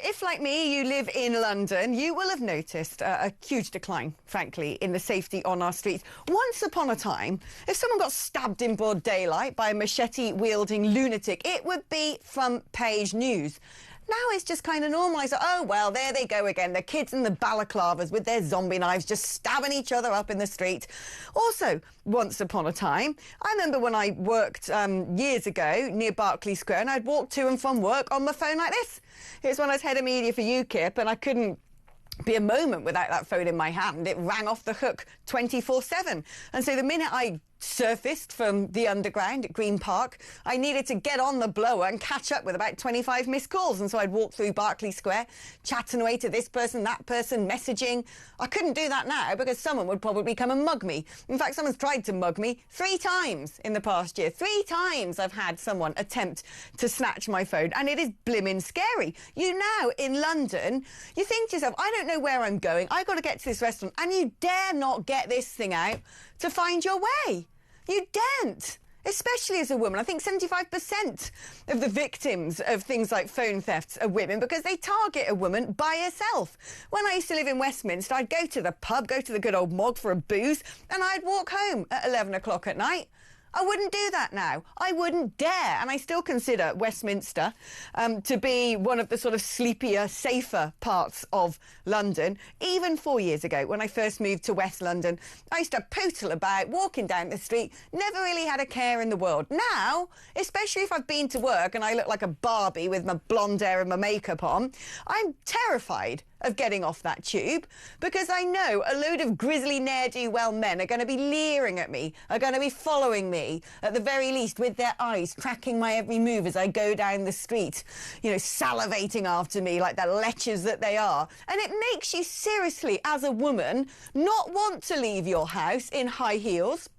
if, like me, you live in London, you will have noticed a huge decline, frankly, in the safety on our streets. Once upon a time, if someone got stabbed in broad daylight by a machete-wielding lunatic, it would be front-page news. Now it's just kind of normalised. Oh, well, there they go again. The kids in the balaclavas with their zombie knives just stabbing each other up in the street. Also, once upon a time, I remember when I worked years ago near Berkeley Square, and I'd walk to and from work on my phone like this. Here's when I was head of media for UKIP, and I couldn't be a moment without that phone in my hand. It rang off the hook 24/7. And so the minute I surfaced from the underground at Green Park, I needed to get on the blower and catch up with about 25 missed calls. And so I'd walk through Berkeley Square, chatting away to this person, that person, messaging. I couldn't do that now because someone would probably come and mug me. In fact, someone's tried to mug me 3 times in the past year. 3 times I've had someone attempt to snatch my phone, and it is blimmin' scary. You now, in London, you think to yourself, I don't know where I'm going. I've got to get to this restaurant, and you dare not get this thing out to find your way. You daren't, especially as a woman. I think 75% of the victims of things like phone thefts are women because they target a woman by herself. When I used to live in Westminster, I'd go to the pub, go to the good old Mog for a booze, and I'd walk home at 11 o'clock at night. I wouldn't do that now. I wouldn't dare. And I still consider Westminster to be one of the sort of sleepier, safer parts of London. Even 4 years ago, when I first moved to West London, I used to poodle about, walking down the street, never really had a care in the world. Now, especially if I've been to work and I look like a Barbie with my blonde hair and my makeup on, I'm terrified of getting off that tube because I know a load of grisly ne'er-do-well men are going to be leering at me, are going to be following me, at the very least with their eyes, tracking my every move as I go down the street, you know, salivating after me like the lechers that they are. And it makes you seriously, as a woman, not want to leave your house in high heels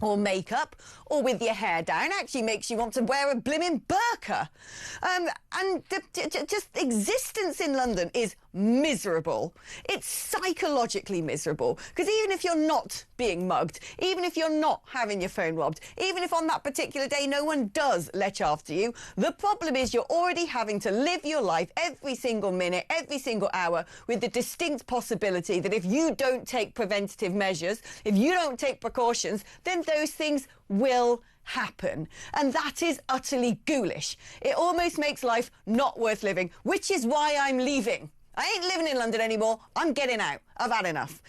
or makeup, or with your hair down. Actually makes you want to wear a blimmin' burqa. And just existence in London is miserable. It's psychologically miserable. Because even if you're not being mugged, even if you're not having your phone robbed, even if on that particular day no one does lech after you, the problem is you're already having to live your life every single minute, every single hour, with the distinct possibility that if you don't take preventative measures, if you don't take precautions, then those things will happen. And that is utterly ghoulish. It almost makes life not worth living, which is why I'm leaving. I ain't living in London anymore. I'm getting out. I've had enough.